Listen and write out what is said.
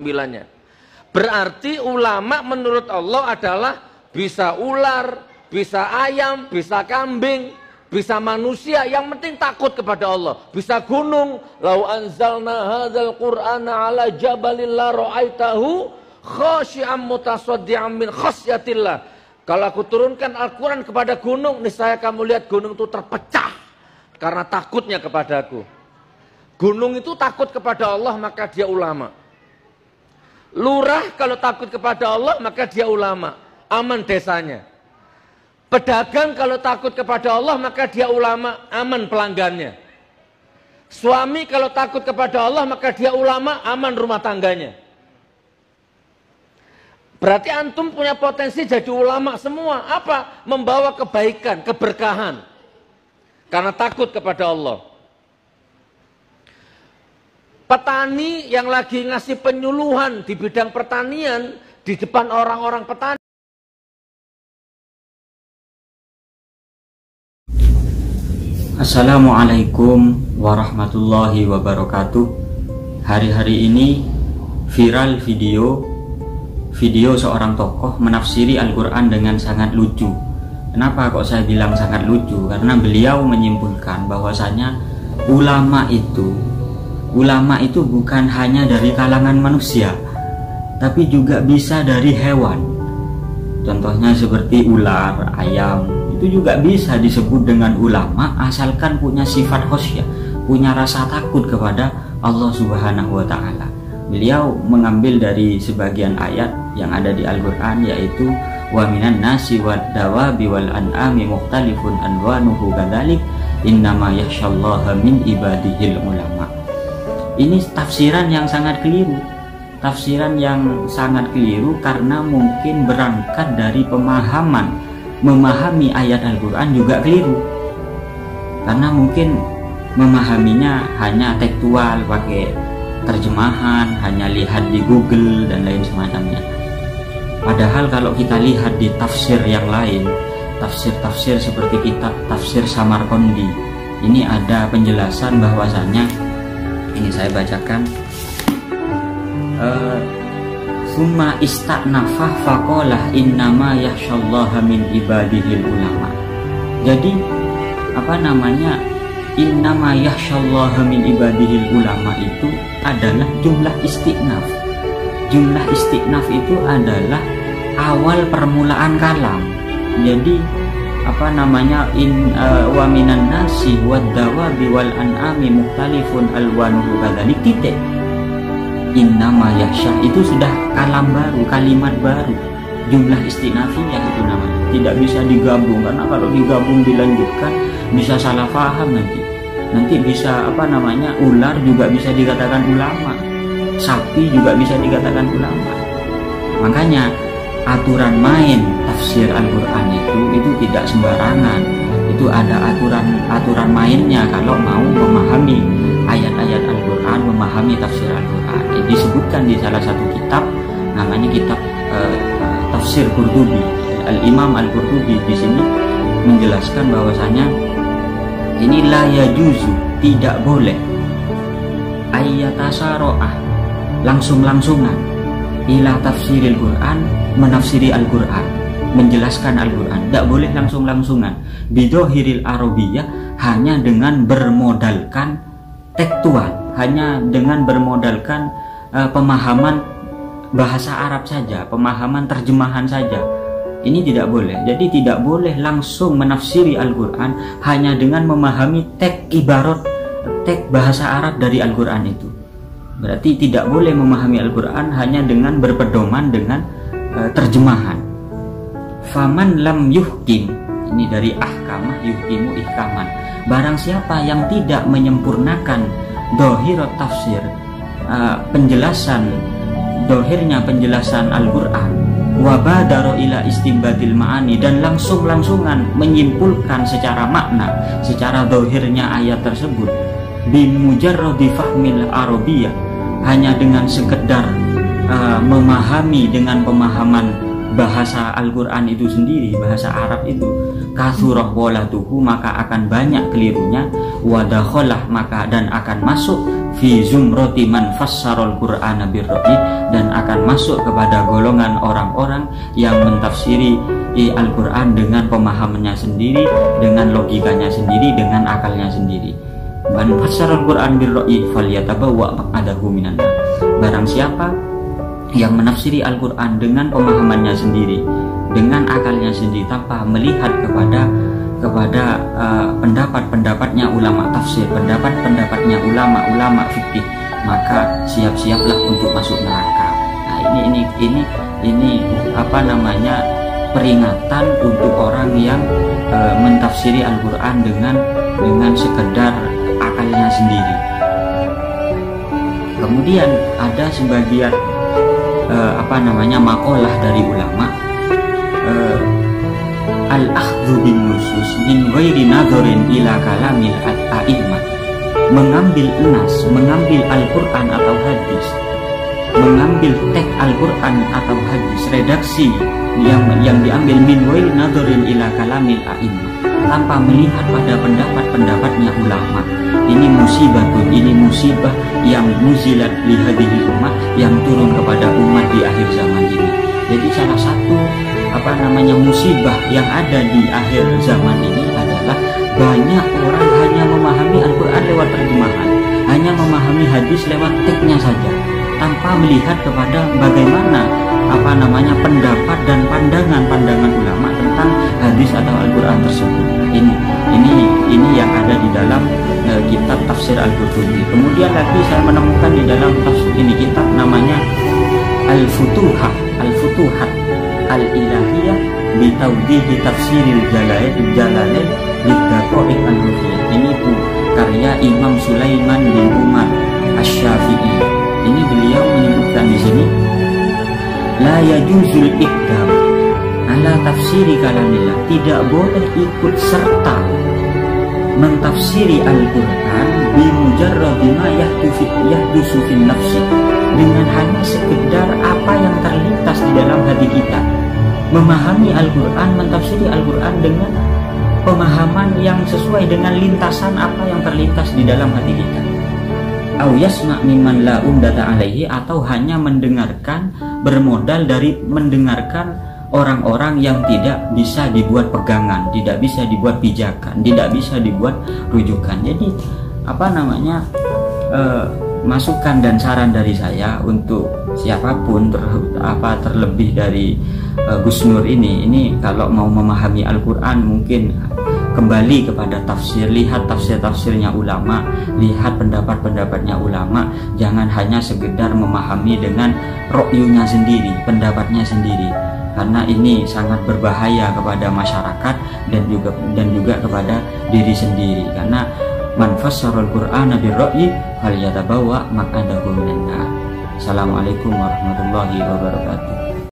Bilangnya. Berarti ulama menurut Allah adalah bisa ular, bisa ayam, bisa kambing, bisa manusia, yang penting takut kepada Allah. Bisa gunung, lau anzalna hadzal qur'ana ala jabalin la ra'aitahu khashi'an mutasaddian min khasyatillah. Kalau aku turunkan Al-Quran kepada gunung, niscaya kamu lihat gunung itu terpecah karena takutnya kepadaku. Gunung itu takut kepada Allah, maka dia ulama. Lurah kalau takut kepada Allah, maka dia ulama, aman desanya. Pedagang kalau takut kepada Allah, maka dia ulama, aman pelanggannya. Suami kalau takut kepada Allah, maka dia ulama, aman rumah tangganya. Berarti antum punya potensi jadi ulama semua. Apa? Membawa kebaikan, keberkahan. Karena takut kepada Allah. Petani yang lagi ngasih penyuluhan di bidang pertanian di depan orang-orang petani. Assalamualaikum warahmatullahi wabarakatuh. Hari-hari ini viral video seorang tokoh menafsiri Al-Quran dengan sangat lucu. Kenapa kok saya bilang sangat lucu? Karena beliau menyimpulkan bahwasanya ulama itu bukan hanya dari kalangan manusia, tapi juga bisa dari hewan. Contohnya seperti ular, ayam, itu juga bisa disebut dengan ulama asalkan punya sifat khosyah, punya rasa takut kepada Allah Subhanahu wa Ta'ala. Beliau mengambil dari sebagian ayat yang ada di Al-Quran, yaitu wa minan nasi wad dawabi wal an'ami mukhtalifun anwanuhu kadzalik innama yakhsyallaha min ibadihil ulama. Ini tafsiran yang sangat keliru. Tafsiran yang sangat keliru karena mungkin berangkat dari memahami ayat Al-Quran juga keliru. Karena mungkin memahaminya hanya tekstual, pakai terjemahan, hanya lihat di Google dan lain semacamnya. Padahal kalau kita lihat di tafsir yang lain, tafsir-tafsir seperti kitab tafsir Samarqandi, ini ada penjelasan bahwasanya, ini saya bacakan, summa ista'nafah faqalah innama yakhsyallaha min ibadihil ulama. Jadi innama yakhsyallaha min ibadihil ulama itu adalah jumlah istiqnaf. Jumlah istiqnaf itu adalah awal permulaan kalam. Jadi wa minan nasi wad dawabi wal an'ami mukhtalifun alwanuhu kadzalik titik. Innama yakhsha itu sudah kalam baru, kalimat baru. Jumlah istinafiyah itu namanya. Tidak bisa digabung, karena kalau digabung dilanjutkan bisa salah paham nanti. Nanti bisa ular juga bisa dikatakan ulama. Sapi juga bisa dikatakan ulama. Makanya aturan main tafsir Al-Quran itu tidak sembarangan. Itu ada aturan mainnya kalau mau memahami ayat-ayat Al-Quran, memahami tafsir Al-Quran. Disebutkan di salah satu kitab, namanya kitab tafsir Qurtubi. Al-Imam Al-Qurtubi di sini menjelaskan bahwasanya ini la yajuzu, tidak boleh ayatasaro'ah, langsung-langsungan ila tafsiril Quran, menafsiri Al-Quran, menjelaskan Al-Quran. Tidak boleh langsung-langsungan bidohiril arabiyah, hanya dengan bermodalkan tekstual, hanya dengan bermodalkan pemahaman bahasa Arab saja, pemahaman terjemahan saja. Ini tidak boleh. Jadi tidak boleh langsung menafsiri Al-Quran hanya dengan memahami teks ibarat, teks bahasa Arab dari Al-Quran itu. Berarti tidak boleh memahami Al-Quran hanya dengan berpedoman dengan terjemahan. Faman lam yuhkim, ini dari ahkamah yuhkimu ihkaman. Barang siapa yang tidak menyempurnakan dohirat tafsir, dohirnya penjelasan Al-Quran, wabadaro ila istimbatil ma'ani, dan langsung-langsungan menyimpulkan secara makna, secara dohirnya ayat tersebut, bimujarradi fahmil arabiyah, hanya dengan sekedar memahami dengan pemahaman bahasa Al-Quran itu sendiri, bahasa Arab itu, kasurah walatuhu, maka akan banyak kelirunya, wadakholah, maka dan akan masuk fi zumrati man fassarul Qur'ana birra'yi, dan akan masuk kepada golongan orang-orang yang mentafsiri Al-Qur'an dengan pemahamannya sendiri, dengan logikanya sendiri, dengan akalnya sendiri. Man fassarul Qur'an birra'yi falyatabawwa maq'adahu minan nar. Barang siapa yang menafsiri Al-Qur'an dengan pemahamannya sendiri, dengan akalnya sendiri, tanpa melihat kepada pendapat-pendapatnya ulama tafsir, pendapat-pendapatnya ulama-ulama fikih, maka siap-siaplah untuk masuk neraka. Nah, ini apa namanya, peringatan untuk orang yang mentafsiri Al-Qur'an dengan sekedar akalnya sendiri. Kemudian ada sebagian makalah dari ulama, al-akhdhu bin nusus min ghairi nadharin ila kalamil a'imah, mengambil Al-Qur'an atau hadis, mengambil teks Al-Qur'an atau hadis, redaksi yang diambil min ghairi nadharin ila kalamil a'imah, tanpa melihat pada pendapat-pendapatnya ulama. Ini musibah yang muzilat li hadhihi ummah, yang turun kepada umat di akhir zaman ini. Jadi salah satu musibah yang ada di akhir zaman ini adalah banyak orang hanya memahami Al-Qur'an lewat terjemahan, hanya memahami hadis lewat teksnya saja, tanpa melihat kepada bagaimana pendapat dan pandangan ulama tentang hadis atau Al-Qur'an tersebut. Ini yang ada di dalam kitab tafsir Al-Qurtubi. Kemudian lagi saya menemukan di dalam tafsir ini kitab namanya Al-Futuhat Al-Ilahiyah bitawdihi tafsiril jalalain lidaqaiq al-rufiyah. Ini karya Imam Sulaiman bin Umar Asy-Syafi'i. Ini beliau menyebutkan di sini, la yajuzul iqdam ala tafsiri kalamillah, tidak boleh ikut serta mentafsiri Al-Qur'an bimujarradi ma yahdusu fin nafsi, dengan hanya sekedar apa yang terlintas di dalam hati kita. Memahami Al-Qur'an, mentafsiri Al-Qur'an dengan pemahaman yang sesuai dengan lintasan apa yang terlintas di dalam hati kita. Au yasma' mimman la umdata alaihi, atau hanya mendengarkan, bermodal dari mendengarkan orang-orang yang tidak bisa dibuat pegangan, tidak bisa dibuat pijakan, tidak bisa dibuat rujukan. Jadi masukan dan saran dari saya untuk siapapun, terlebih dari Gus Nur ini kalau mau memahami Al-Qur'an, mungkin kembali kepada tafsir, lihat tafsir-tafsirnya ulama, lihat pendapat-pendapatnya ulama, jangan hanya sekedar memahami dengan ro'yunya sendiri, pendapatnya sendiri, karena ini sangat berbahaya kepada masyarakat dan juga kepada diri sendiri. Karena man fassarul Qur'ana birra'yi falyatabawwa maq'adahu minan nar. Assalamualaikum warahmatullahi wabarakatuh.